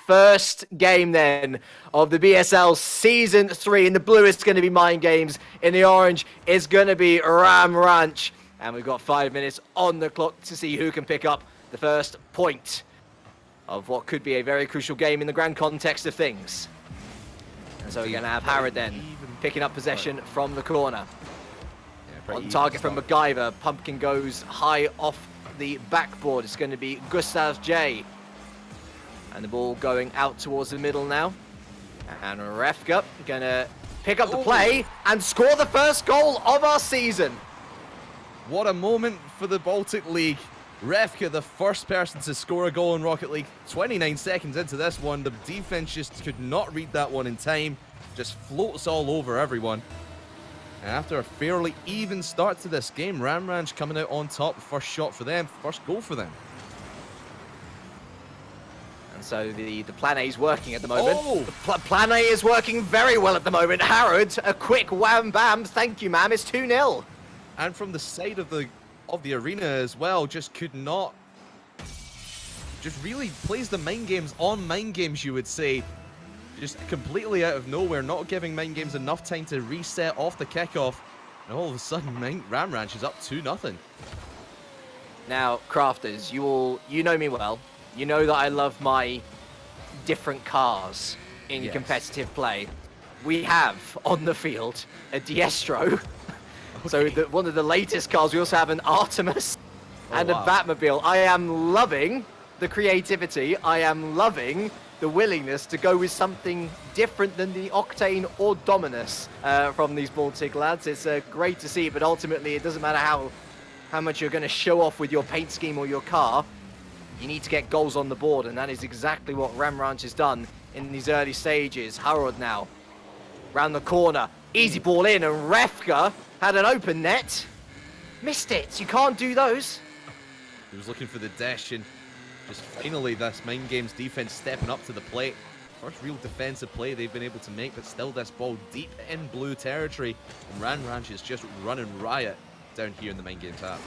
first game then of the BSL Season 3. In the blue, it's going to be Mind Games. In the orange, it's going to be Ram Ranch. And we've got 5 minutes on the clock to see who can pick up the first point of what could be a very crucial game in the grand context of things. And so we're going to have Harrod then picking up possession from the corner. On target from MacGyver. Pumpkin goes high off the backboard. It's going to be Gustav J. And the ball going out towards the middle now. And Refka going to pick up the play and score the first goal of our season. What a moment for the Baltic League. Refka, the first person to score a goal in Rocket League. 29 seconds into this one. The defense just could not read that one in time. Just floats all over everyone. And after a fairly even start to this game, Ram Ranch coming out on top. First shot for them, first goal for them. And so the plan A is working at the moment. Plan A is working very well at the moment. Harrod, a quick wham bam. Thank you, ma'am. It's 2-0. And from the side of the arena as well, just could not, just really plays the mind games on mind games, you would say. Just completely out of nowhere, not giving Mind Games enough time to reset off the kickoff. And all of a sudden, Ram Ranch is up 2-0. Now, Crafters, you know me well. You know that I love my different cars in competitive play. We have on the field a Diestro. So one of the latest cars. We also have an Artemis and a Batmobile. I am loving the creativity. I am loving the willingness to go with something different than the Octane or Dominus from these Baltic lads. It's great to see, but ultimately it doesn't matter how much you're going to show off with your paint scheme or your car. You need to get goals on the board, and that is exactly what Ram Ranch has done in these early stages. Harrod now round the corner, easy ball in, and Refka had an open net. Missed it. You can't do those. He was looking for the dash, and just finally this Mind Games defense stepping up to the plate. First real defensive play they've been able to make, but still this ball deep in blue territory. And Ram Ranch is just running riot down here in the Mind Games half.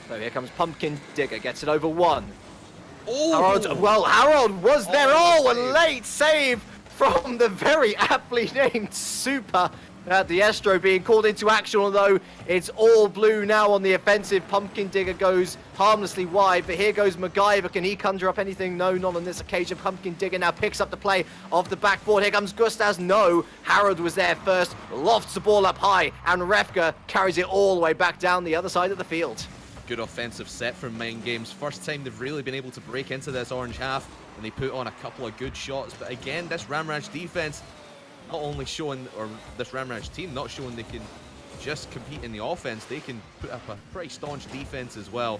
So here comes Pumpkin Digger, gets it over one. Harrod was there. A late save from the very aptly named Super. Diestro being called into action, although it's all blue now on the offensive. Pumpkin Digger goes harmlessly wide, but here goes MacGyver. Can he conjure up anything? No, not on this occasion. Pumpkin Digger now picks up the play off the backboard. Here comes Gustavs. No, Harrod was there first, lofts the ball up high, and Refka carries it all the way back down the other side of the field. Good offensive set from Mind Games. First time they've really been able to break into this orange half, and they put on a couple of good shots. But again, this Ram Ranch defense not only showing, or this Ram Ranch team not showing they can just compete in the offense, they can put up a pretty staunch defense as well.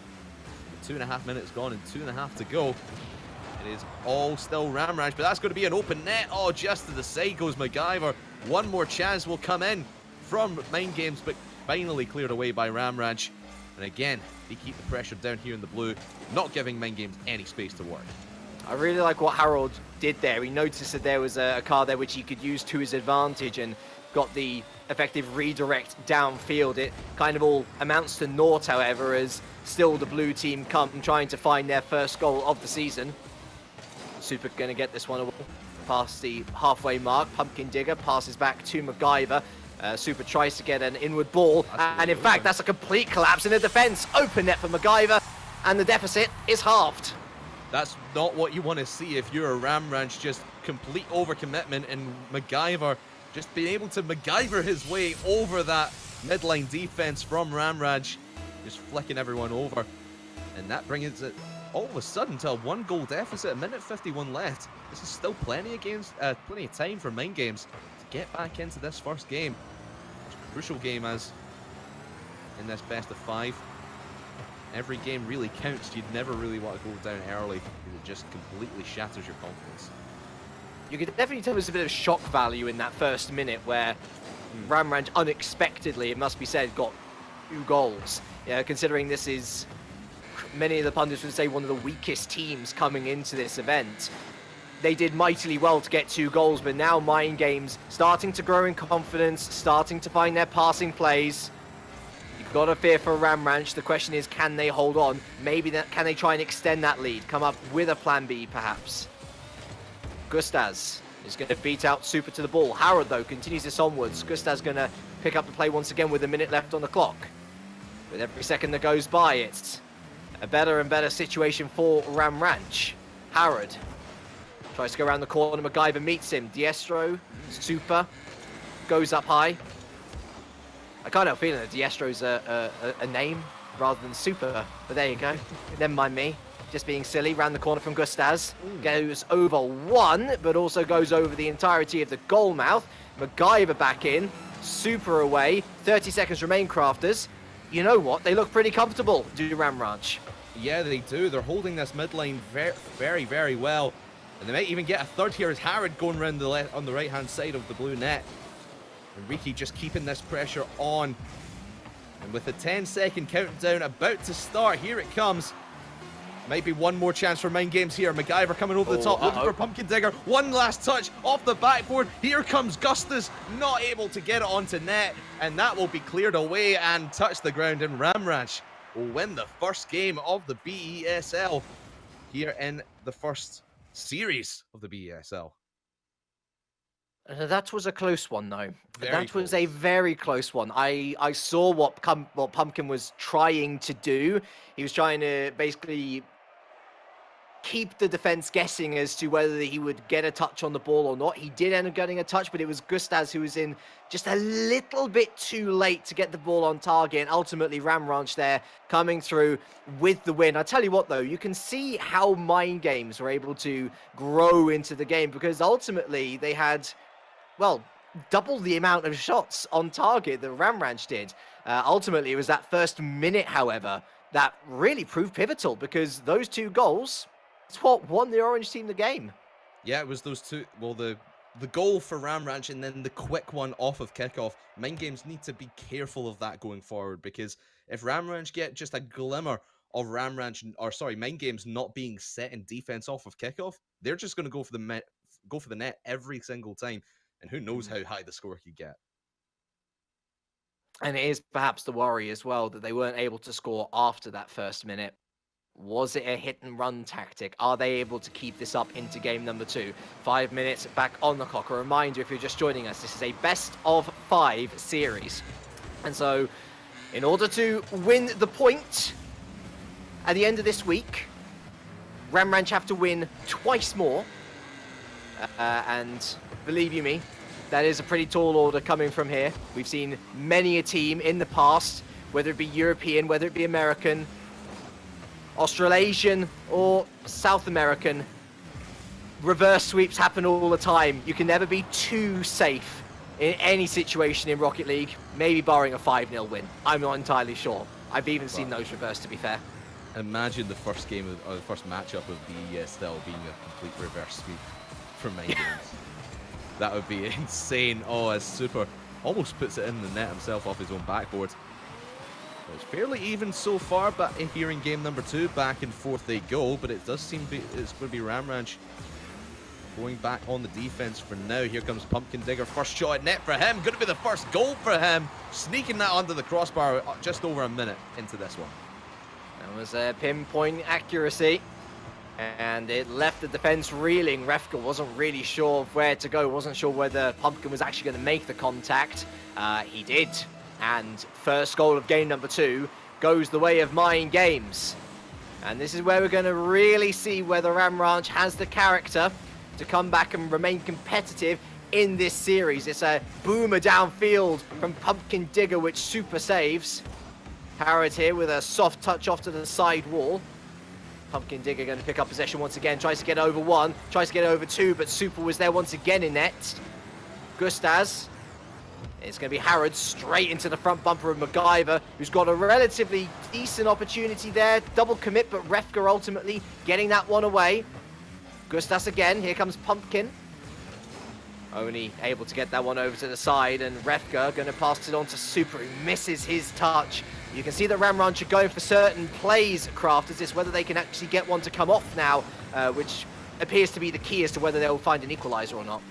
2.5 minutes gone and 2.5 to go. It is all still Ram Ranch, but that's going to be an open net. Oh, just to the side goes MacGyver. One more chance will come in from Mind Games, but finally cleared away by Ram Ranch. And again, they keep the pressure down here in the blue, not giving Mind Games any space to work. I really like what Harrod did there. He noticed that there was a car there which he could use to his advantage and got the effective redirect downfield. It kind of all amounts to naught, however, as still the blue team come trying to find their first goal of the season. Super going to get this one past the halfway mark. Pumpkin Digger passes back to MacGyver. Super tries to get an inward ball, and in fact, that's a complete collapse in the defense. Open net for MacGyver, and the deficit is halved. That's not what you want to see if you're a Ram Ranch. Just complete overcommitment, and MacGyver just being able to MacGyver his way over that midline defense from Ram Ranch, just flicking everyone over. And that brings it all of a sudden to a 1-goal deficit, a minute 51 left. This is still plenty of time for Mind Games to get back into this first game. It's a crucial game as in this best of 5. Every game really counts. You'd never really want to go down early because it just completely shatters your confidence. You could definitely tell there's a bit of shock value in that first minute where Ram Ranch unexpectedly, it must be said, got 2 goals. Yeah, considering this is, many of the pundits would say, one of the weakest teams coming into this event. They did mightily well to get 2 goals, but now Mind Games starting to grow in confidence, starting to find their passing plays. Got to fear for Ram Ranch. The question is, can they hold on? Maybe can they try and extend that lead? Come up with a plan B, perhaps? Gustaz is going to beat out Super to the ball. Howard, though, continues this onwards. Gustaz going to pick up the play once again with a minute left on the clock. With every second that goes by, it's a better and better situation for Ram Ranch. Howard tries to go around the corner. MacGyver meets him. Diestro, Super, goes up high. I can't help feeling that Diestro's a name rather than Super, but there you go. Never mind me. Just being silly. Round the corner from Gustaz. Goes over one, but also goes over the entirety of the goal mouth. MacGyver back in. Super away. 30 seconds remain, Crafters. You know what? They look pretty comfortable, do Ram Ranch. Yeah, they do. They're holding this mid lane very, very well. And they might even get a third here as Harrod going around on the right-hand side of the blue net. Enrique just keeping this pressure on. And with the 10-second countdown about to start, here it comes. Might be one more chance for Mind Games here. MacGyver coming over the top, looking for Pumpkin Digger. One last touch off the backboard. Here comes Gustas, not able to get it onto net. And that will be cleared away and touch the ground. And Ram Ranch will win the first game of the BESL here in the first series of the BESL. That was a close one, though. That was a very close one. I saw what Pumpkin was trying to do. He was trying to basically keep the defense guessing as to whether he would get a touch on the ball or not. He did end up getting a touch, but it was Gustaz who was in just a little bit too late to get the ball on target. And ultimately, Ram Ranch there coming through with the win. I tell you what, though, you can see how Mind Games were able to grow into the game, because ultimately they had, well, double the amount of shots on target that Ram Ranch did. Ultimately, it was that first minute, however, that really proved pivotal, because those two goals, it's what won the Orange team the game. Yeah, it was those two. Well, the goal for Ram Ranch and then the quick one off of kickoff. Mind Games need to be careful of that going forward, because if Ram Ranch get just a glimmer of Mind Games not being set in defense off of kickoff, they're just going to go for the net every single time. And who knows how high the score could get. And it is perhaps the worry as well that they weren't able to score after that first minute. Was it a hit and run tactic? Are they able to keep this up into game number 2? 5 minutes back on the clock. A reminder, if you're just joining us, this is a best of 5 series. And so in order to win the point at the end of this week, Ram Ranch have to win twice more. And believe you me, that is a pretty tall order coming from here. We've seen many a team in the past, whether it be European, whether it be American, Australasian, or South American. Reverse sweeps happen all the time. You can never be too safe in any situation in Rocket League, maybe barring a 5-0 win. I'm not entirely sure. I've even seen those reverse, to be fair. Imagine the first game or the first matchup of the ESL being a complete reverse sweep for Mind Games. That would be insane. Oh, as Super almost puts it in the net himself off his own backboard. It's fairly even so far, but here in game number 2, back and forth they go. But it does seem it's going to be Ram Ranch going back on the defense for now. Here comes Pumpkin Digger. First shot at net for him. Going to be the first goal for him. Sneaking that onto the crossbar just over a minute into this one. That was a pinpoint accuracy. And it left the defense reeling. Refka wasn't really sure of where to go. Wasn't sure whether Pumpkin was actually going to make the contact. He did. And first goal of game number 2 goes the way of Mind Games. And this is where we're going to really see whether Ram Ranch has the character to come back and remain competitive in this series. It's a boomer downfield from Pumpkin Digger, which Super saves. Harrod here with a soft touch off to the side wall. Pumpkin Digger going to pick up possession once again. Tries to get over 1, tries to get over 2, but Super was there once again in net. Gustaz. It's going to be Harrod straight into the front bumper of MacGyver, who's got a relatively decent opportunity there. Double commit, but Refka ultimately getting that one away. Gustaz again. Here comes Pumpkin. Only able to get that one over to the side, and Refka going to pass it on to Super, who misses his touch. You can see that Ram Ranch are going for certain plays, Crafters. It's whether they can actually get one to come off now, which appears to be the key as to whether they'll find an equalizer or not.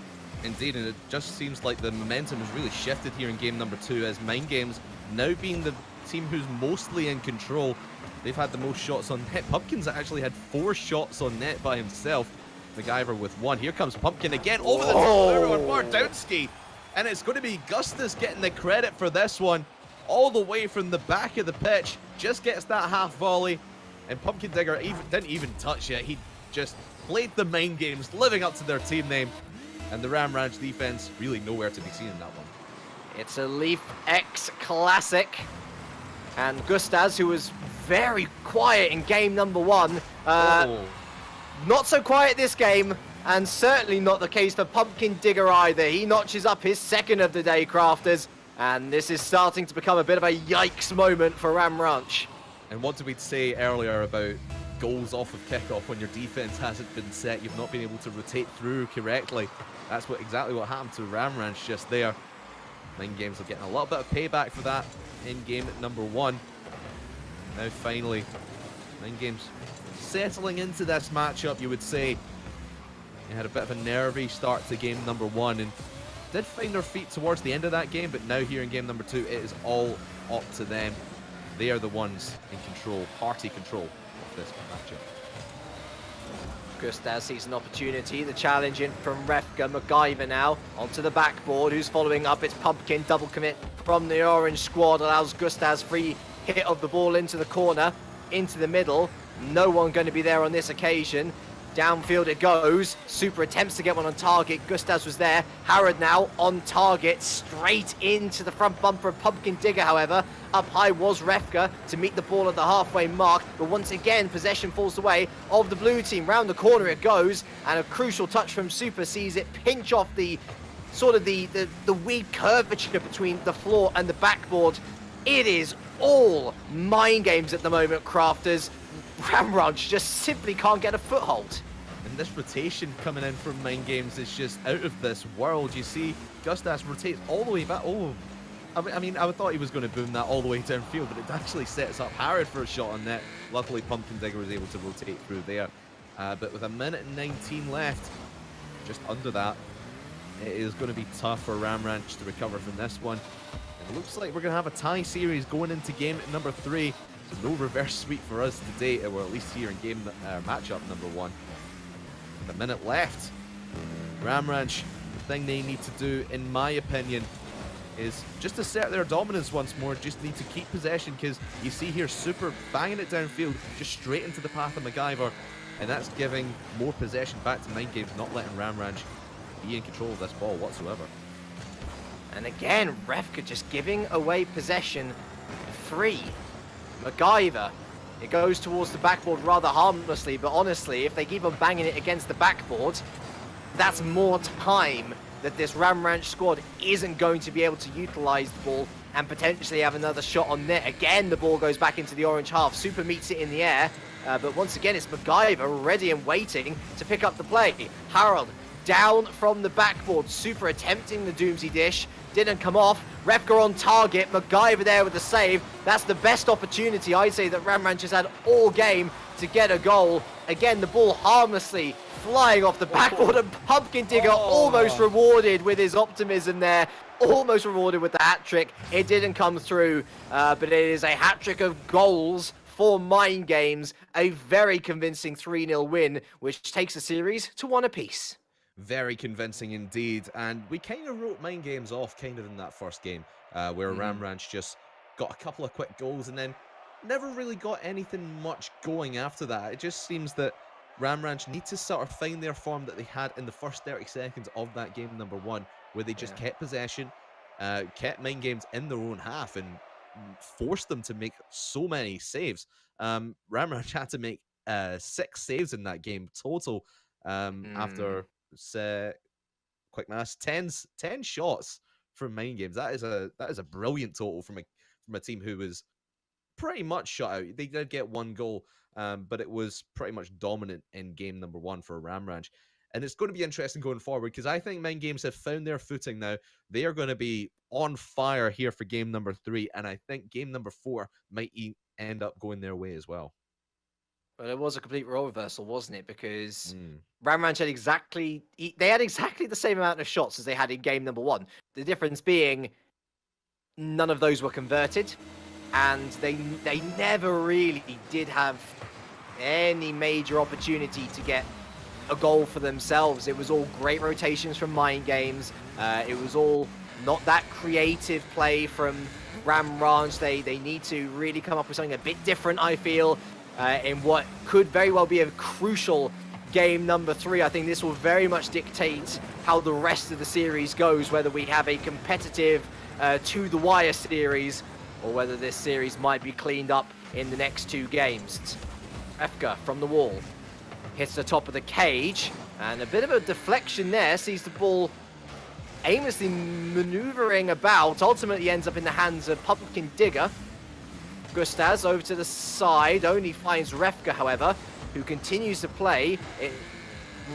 Indeed, and it just seems like the momentum has really shifted here in game number 2, as Mind Games now being the team who's mostly in control. They've had the most shots on net. Pumpkin's actually had 4 shots on net by himself. MacGyver with one. Here comes Pumpkin again over the top on Bardowski. And it's going to be Gustas getting the credit for this one. All the way from the back of the pitch. Just gets that half volley. And Pumpkin Digger didn't even touch it. He just played the mind games, living up to their team name. And the Ram Ranch defense really nowhere to be seen in that one. It's a Leaf X classic. And Gustas, who was very quiet in game number one, not so quiet this game, and certainly not the case for Pumpkin Digger either. He notches up his second of the day, Crafters, and this is starting to become a bit of a yikes moment for Ram Ranch. And what did we say earlier about goals off of kickoff when your defense hasn't been set? You've not been able to rotate through correctly. That's exactly what happened to Ram Ranch just there. Mind Games are getting a little bit of payback for that in game number one. Now finally, Mind Games settling into this matchup, you would say. They had a bit of a nervy start to game number one and did find their feet towards the end of that game, but now here in game number two, it is all up to them. They are the ones in control, party control of this matchup. Gustas sees an opportunity, the challenge in from Refka. MacGyver now onto the backboard, who's following up. It's Pumpkin, double commit from the orange squad, allows Gustas free hit of the ball into the corner, into the middle. No one going to be there on this occasion. Downfield it goes. Super attempts to get one on target. Gustas was there. Harrod now on target, straight into the front bumper of Pumpkin Digger, however. Up high was Refka to meet the ball at the halfway mark, but once again, possession falls away of the blue team. Round the corner it goes, and a crucial touch from Super sees it pinch off the sort of the weird curvature between the floor and the backboard. It is all mind games at the moment, Crafters. Ram Ranch just simply can't get a foothold. And this rotation coming in from Mind Games is just out of this world. You see, Gustas rotates all the way back. Oh, I mean, I thought he was going to boom that all the way downfield, but it actually sets up Harrod for a shot on net. Luckily, Pumpkin Digger was able to rotate through there. But with a minute and 19 left, just under that, it is going to be tough for Ram Ranch to recover from this one. It looks like we're going to have a tie series going into game number 3. So no reverse sweep for us today, or at least here in game matchup number 1. With a minute left, Ram Ranch, the thing they need to do, in my opinion, is just assert their dominance once more. Just need to keep possession, because you see here Super banging it downfield, just straight into the path of MacGyver, and that's giving more possession back to Mind Games, not letting Ram Ranch be in control of this ball whatsoever. And again, Refka just giving away possession free. MacGyver, it goes towards the backboard rather harmlessly, but honestly, if they keep on banging it against the backboard, that's more time that this Ram Ranch squad isn't going to be able to utilize the ball and potentially have another shot on net. Again, the ball goes back into the orange half. Super meets it in the air, but once again, it's MacGyver ready and waiting to pick up the play. Harold down from the backboard. Super attempting the Doomsy dish. Didn't come off. Refka on target. MacGyver there with the save. That's the best opportunity, I'd say, that Ram Ranch has had all game to get a goal. Again, the ball harmlessly flying off the backboard, and Pumpkin Digger almost rewarded with his optimism there. Almost rewarded with the hat-trick. It didn't come through, but it is a hat-trick of goals for Mind Games. A very convincing 3-0 win, which takes the series to 1 apiece. Very convincing indeed, and we kind of wrote Mind Games off kind of in that first game, where Ram Ranch just got a couple of quick goals and then never really got anything much going after that. It just seems that Ram Ranch need to sort of find their form that they had in the first 30 seconds of that game number 1, where they just kept possession, kept Mind Games in their own half and forced them to make so many saves. Ram Ranch had to make 6 saves in that game total, after quick maths, 10 shots from Mind Games. That is a brilliant total from a team who was pretty much shut out. They did get 1 goal, but it was pretty much dominant in game number 1 for Ram Ranch. And it's going to be interesting going forward, because I think Mind Games have found their footing now. They are going to be on fire here for game number 3, and I think game number 4 might end up going their way as well. But it was a complete role reversal, wasn't it? Because Ram Ranch had exactly the same amount of shots as they had in game number 1. The difference being none of those were converted, and they never really did have any major opportunity to get a goal for themselves. It was all great rotations from Mind Games. It was all not that creative play from Ram Ranch. They need to really come up with something a bit different, I feel, in what could very well be a crucial game number 3. I think this will very much dictate how the rest of the series goes, whether we have a competitive to the wire series or whether this series might be cleaned up in the next 2 games. Refka from the wall hits the top of the cage, and a bit of a deflection there, sees the ball aimlessly maneuvering about, ultimately ends up in the hands of Pumpkin Digger. Gustas over to the side, only finds Refka, however, who continues to play. It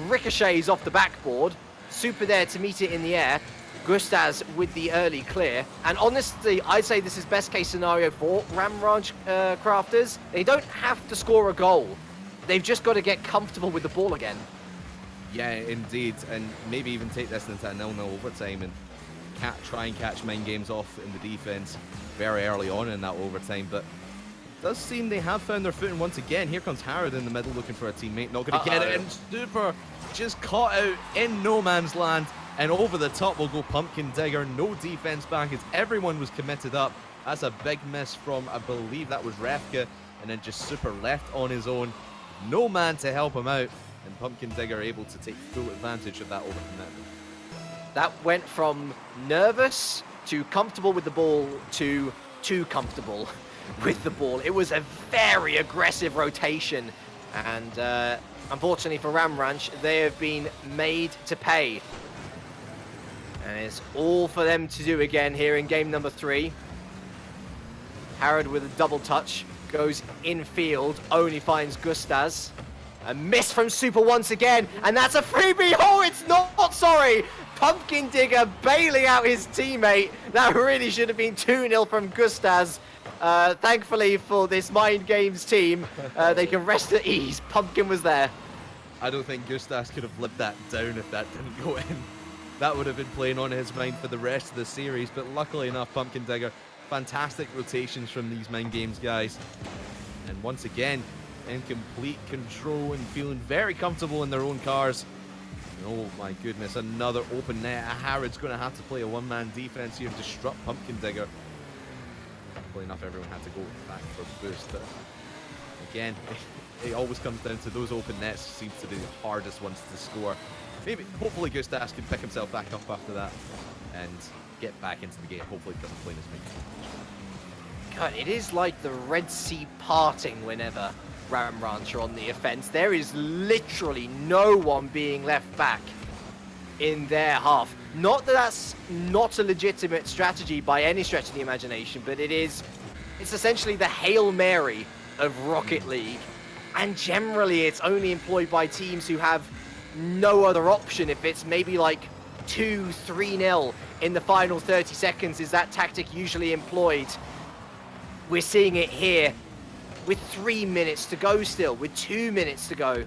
ricochets off the backboard. Super there to meet it in the air. Gustas with the early clear. And honestly, I'd say this is best case scenario for Ram Ranch crafters. They don't have to score a goal. They've just got to get comfortable with the ball again. Yeah, indeed. And maybe even take this into a 0-0 overtime and try and catch Mind Games off in the defense very early on in that overtime. But it does seem they have found their footing once again. Here comes Harrod in the middle looking for a teammate. Not going to get it. And Super just caught out in no man's land. And over the top will go Pumpkin Digger. No defense back as everyone was committed up. That's a big miss from, I believe that was Refka. And then just Super left on his own. No man to help him out. And Pumpkin Digger able to take full advantage of that overcommitment. That went from nervous to comfortable with the ball to too comfortable with the ball. It was a very aggressive rotation. And unfortunately for Ram Ranch, they have been made to pay. And it's all for them to do again here in game number 3. Harrod with a double touch. Goes infield, only finds Gustas. A miss from Super once again, and that's a freebie. Oh, it's not, sorry. Pumpkin Digger bailing out his teammate. That really should have been 2-0 from Gustas. Thankfully for this Mind Games team, they can rest at ease. Pumpkin was there. I don't think Gustas could have lived that down if that didn't go in. That would have been playing on his mind for the rest of the series, but luckily enough, Pumpkin Digger, fantastic rotations from these Mind Games guys. And once again, in complete control and feeling very comfortable in their own cars. And oh my goodness, another open net. Harrod's going to have to play a one-man defense here and disrupt Pumpkin Digger. Luckily enough, everyone had to go back for a boost. But again, it always comes down to those open nets. Seems to be the hardest ones to score. Maybe, hopefully Gustas can pick himself back up after that and get back into the game. Hopefully he doesn't play this week. God, it is like the Red Sea parting whenever Ram Ranch are on the offense. There is literally no one being left back in their half. Not that that's not a legitimate strategy by any stretch of the imagination, but it's essentially the Hail Mary of Rocket League. And generally it's only employed by teams who have no other option. If it's maybe like 2-3-0 in the final 30 seconds, is that tactic usually employed? We're seeing it here with 3 minutes to go still, with 2 minutes to go.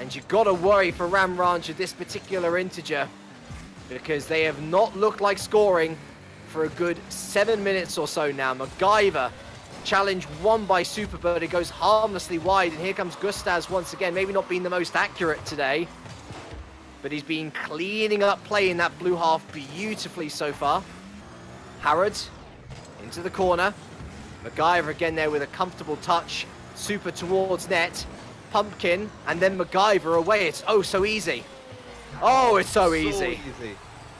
And you've got to worry for Ram Ranch at this particular integer, because they have not looked like scoring for a good 7 minutes or so now. MacGyver, challenge won by Super, but it goes harmlessly wide. And here comes Gustas once again, maybe not being the most accurate today, but he's been cleaning up play in that blue half beautifully so far. Harrod into the corner. MacGyver again there with a comfortable touch. Super towards net. Pumpkin, and then MacGyver away. It's oh so easy. Oh, it's so easy.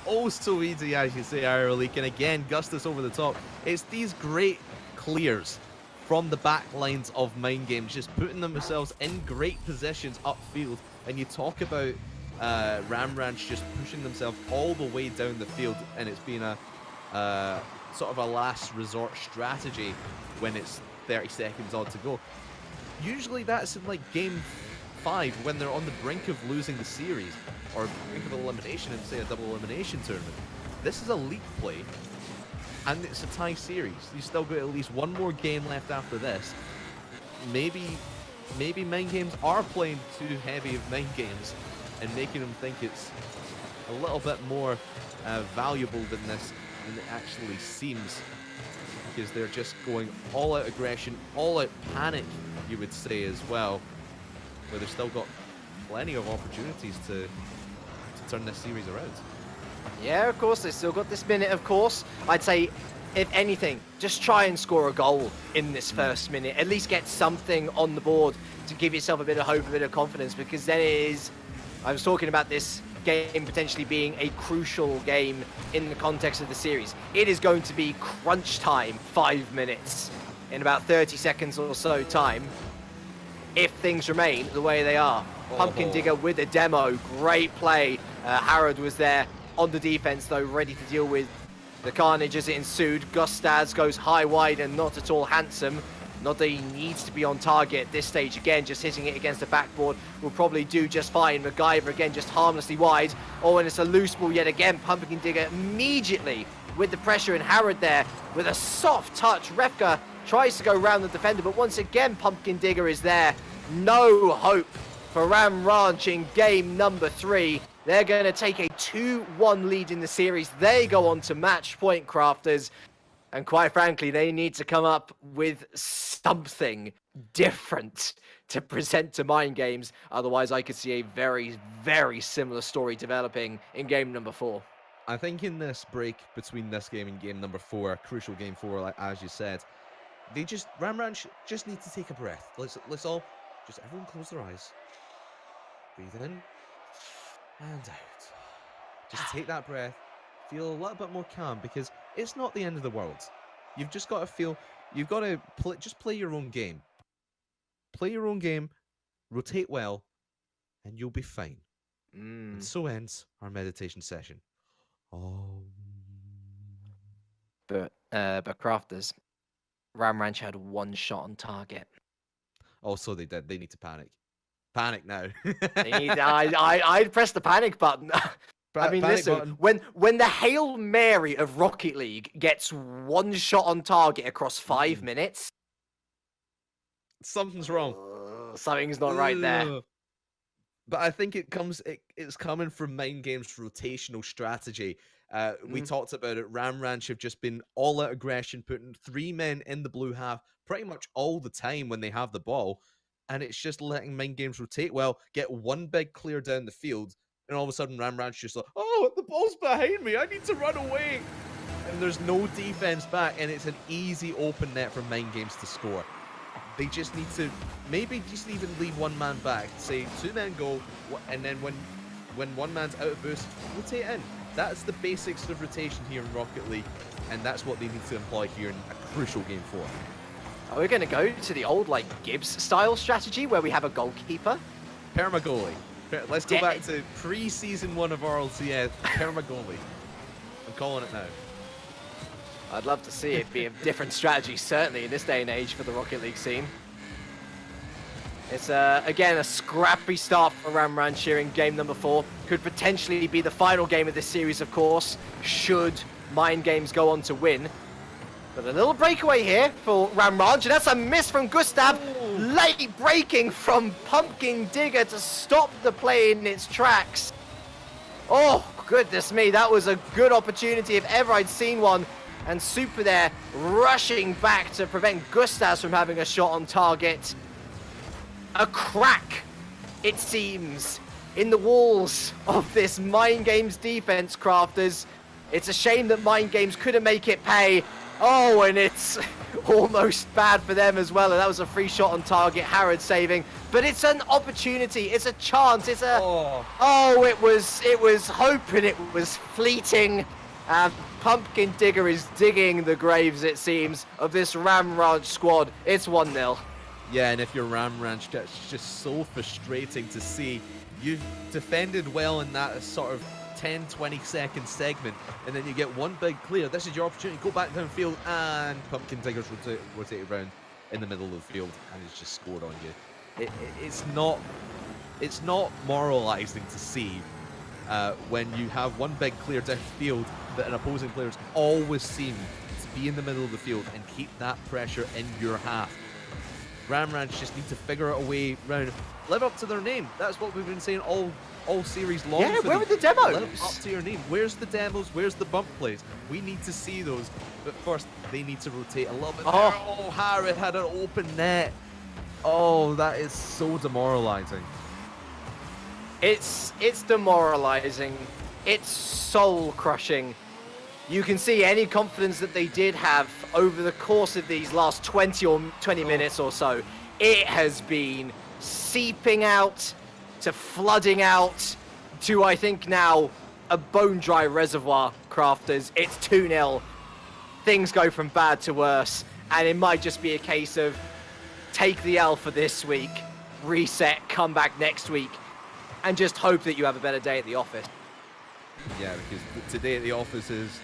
Oh, so easy, as you say, Aeroleak. And again, Gustas over the top. It's these great clears from the back lines of Mind Games, just putting themselves in great positions upfield. And you talk about Ram Ranch just pushing themselves all the way down the field, and it's been a sort of a last resort strategy when it's 30 seconds on to go. Usually that's in like game 5 when they're on the brink of losing the series or brink of elimination in, say, a double elimination tournament. This is a league play and it's a tie series. You still got at least one more game left after this. Maybe Mind Games are playing too heavy of Mind Games and making them think it's a little bit more valuable than this than it actually seems, because they're just going all out aggression, all out panic, you would say as well, where they've still got plenty of opportunities to turn this series around. Yeah, of course, they've still got this minute, of course. I'd say, if anything, just try and score a goal in this first minute. At least get something on the board to give yourself a bit of hope, a bit of confidence, because then it is... I was talking about this game potentially being a crucial game in the context of the series. It is going to be crunch time, 5 minutes, in about 30 seconds or so time, if things remain the way they are. Pumpkin Digger with a demo, great play. Harrod was there on the defense though, ready to deal with the carnage as it ensued. Gustaz goes high, wide, and not at all handsome. Not that he needs to be on target at this stage again, just hitting it against the backboard will probably do just fine. MacGyver again, just harmlessly wide. Oh, and it's a loose ball yet again. Pumpkin Digger immediately with the pressure, and Harrod there with a soft touch. Refka tries to go around the defender, but once again, Pumpkin Digger is there. No hope for Ram Ranch in game number 3. They're going to take a 2-1 lead in the series. They go on to match point, Crafters. And quite frankly, they need to come up with something different to present to Mind Games. Otherwise, I could see a very, very similar story developing in game number 4. I think in this break between this game and game number 4, crucial game 4, like as you said, Ram Ranch just need to take a breath. Let's all, just everyone close their eyes. Breathe in and out. Just take that breath. Feel a little bit more calm, because it's not the end of the world. You've just got to feel, you've got to just play your own game. Play your own game, rotate well, and you'll be fine. And so ends our meditation session. Oh. But Crafters, Ram Ranch had 1 shot on target. Oh, so they did. They need to panic. Panic now. I'd press the panic button. I mean, listen, when the Hail Mary of Rocket League gets 1 shot on target across 5 minutes... Something's wrong. Something's not right there. But I think it's coming from Mind Games' rotational strategy. We talked about it. Ram Ranch have just been all-out aggression, putting 3 men in the blue half pretty much all the time when they have the ball. And it's just letting Mind Games rotate well, get 1 big clear down the field, and all of a sudden Ram Ranch just like, oh, the ball's behind me, I need to run away. And there's no defense back, and it's an easy open net for Mind Games to score. They just need to maybe just even leave 1 man back, say 2 men go, and then when 1 man's out of boost, rotate in. That's the basics of rotation here in Rocket League, and that's what they need to employ here in a crucial game 4. Are we going to go to the old, like, Gibbs-style strategy where we have a goalkeeper? Perma-goalie. Let's go back to pre-season 1 of RLCS, perma-goalie. I'm calling it now. I'd love to see it be a different strategy, certainly in this day and age for the Rocket League scene. It's, again, a scrappy start for Ram Ranch here in game number 4. Could potentially be the final game of this series, of course, should Mind Games go on to win. But a little breakaway here for Ram Ranch, and that's a miss from Gustav. Late breaking from Pumpkin Digger to stop the play in its tracks. Oh, goodness me, that was a good opportunity if ever I'd seen one. And Super there rushing back to prevent Gustavs from having a shot on target. A crack, it seems, in the walls of this Mind Games defense, Crafters. It's a shame that Mind Games couldn't make it pay. Oh, and it's almost bad for them as well. And that was a free shot on target, Harrod saving. But it's an opportunity, it's a chance, it's a... Oh, it was hope and it was fleeting. Pumpkin Digger is digging the graves, it seems, of this Ram Ranch squad. It's 1-0. Yeah, and if you're Ram Ranch, it's just so frustrating to see. You've defended well in that sort of 10-20 second segment, and then you get 1 big clear. This is your opportunity. Go back downfield, and Pumpkin Digger's rotate around in the middle of the field, and it's just scored on you. It's not moralizing to see when you have 1 big clear downfield that an opposing players always seem to be in the middle of the field and keep that pressure in your half. Ram Ranch just need to figure out a way round. Live up to their name. That's what we've been saying all series long. Yeah, where were the demos? Live up to your name. Where's the demos? Where's the bump plays? We need to see those. But first, they need to rotate a little bit. Oh, Harrod had an open net. Oh, that is so demoralizing. It's demoralizing. It's soul crushing. You can see any confidence that they did have over the course of these last 20 minutes or so. It has been seeping out to flooding out to, I think now, a bone dry reservoir, Crafters. It's 2-0. Things go from bad to worse, and it might just be a case of take the L for this week, reset, come back next week, and just hope that you have a better day at the office. Yeah, because today at the office has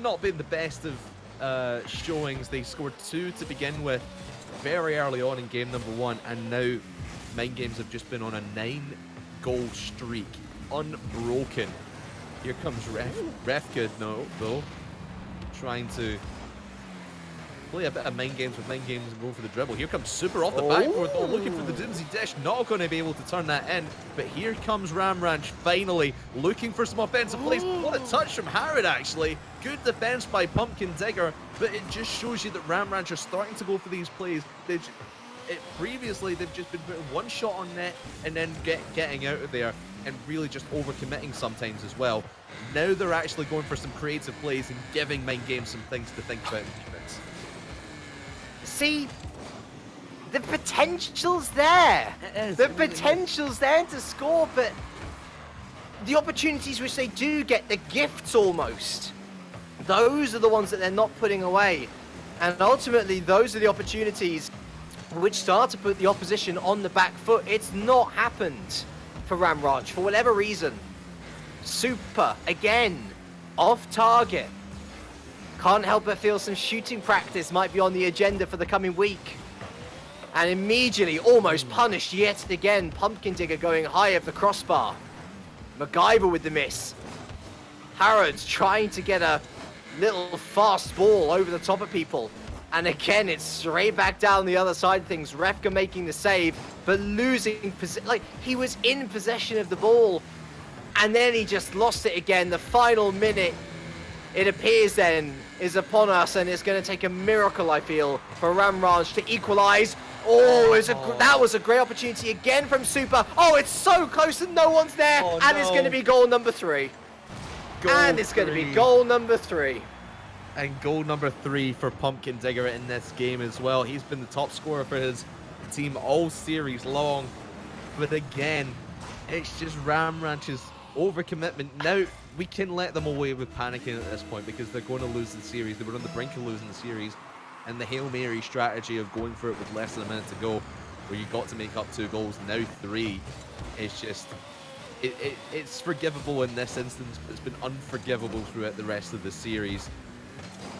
not been the best of showings. They scored 2 to begin with very early on in game number 1, and now Mind Games have just been on a 9-goal streak, unbroken. Here comes Refka now, though, trying to play a bit of Mind Games with Mind Games and go for the dribble. Here comes Super off the backboard, though, looking for the Doomsy Dish. Not going to be able to turn that in, but here comes Ramranch finally looking for some offensive plays. What a touch from Harrod, actually. Good defense by Pumpkin Digger, but it just shows you that Ramranch are starting to go for these plays. Previously, they've just been putting one shot on net and then getting out of there and really just overcommitting sometimes as well. Now they're actually going for some creative plays and giving Mind Games some things to think about in defense. See, the potential's there. The potential's there to score, but the opportunities which they do get, the gifts almost, those are the ones that they're not putting away. And ultimately, those are the opportunities which start to put the opposition on the back foot. It's not happened for Ramraj for whatever reason. Super, again, off target. Can't help but feel some shooting practice might be on the agenda for the coming week. And immediately, almost punished yet again, Pumpkin Digger going high of the crossbar. MacGyver with the miss. Harrods trying to get a little fast ball over the top of people. And again, it's straight back down the other side of things. Refka making the save, but losing like he was in possession of the ball. And then he just lost it again. The final minute, it appears then, is upon us, and it's going to take a miracle, I feel, for Ramraj to equalize. That was a great opportunity again from Super. Oh, it's so close and no one's there. It's going to be goal number 3. It's going to be goal number 3. And goal number 3 for Pumpkin Digger in this game as well. He's been the top scorer for his team all series long. But again, it's just Ramranch's overcommitment. Now, we can let them away with panicking at this point because they're going to lose the series. They were on the brink of losing the series. And the Hail Mary strategy of going for it with less than a minute to go, where you got to make up 2 goals, now 3, it's just... It's forgivable in this instance, but it's been unforgivable throughout the rest of the series.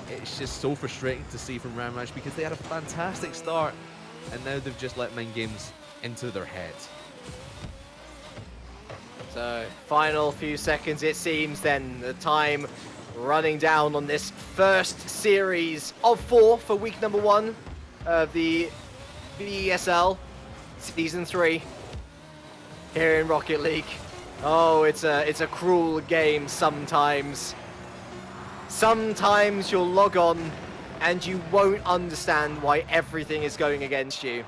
It's just so frustrating to see from Ramraj because they had a fantastic start and now they've just let Mind Games into their heads. So, final few seconds it seems then, the time running down on this first series of 4 for week number 1 of the BESL Season 3 here in Rocket League. Oh, it's a cruel game sometimes. Sometimes you'll log on and you won't understand why everything is going against you.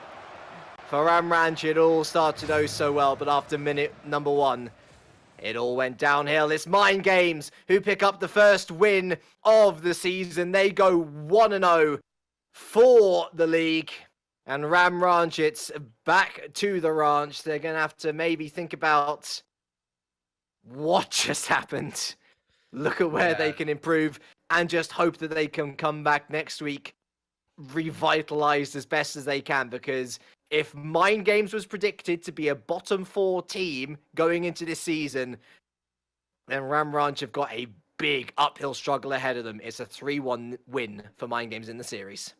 For Ramranch, it all started oh so well, but after minute number 1, it all went downhill. It's Mind Games who pick up the first win of the season. They go 1-0 for the league. And Ramranch, it's back to the ranch. They're going to have to maybe think about what just happened. Look at where they can improve and just hope that they can come back next week revitalized as best as they can, because if Mind Games was predicted to be a bottom 4 team going into this season, then Ramranch have got a big uphill struggle ahead of them. It's a 3-1 win for Mind Games in the series.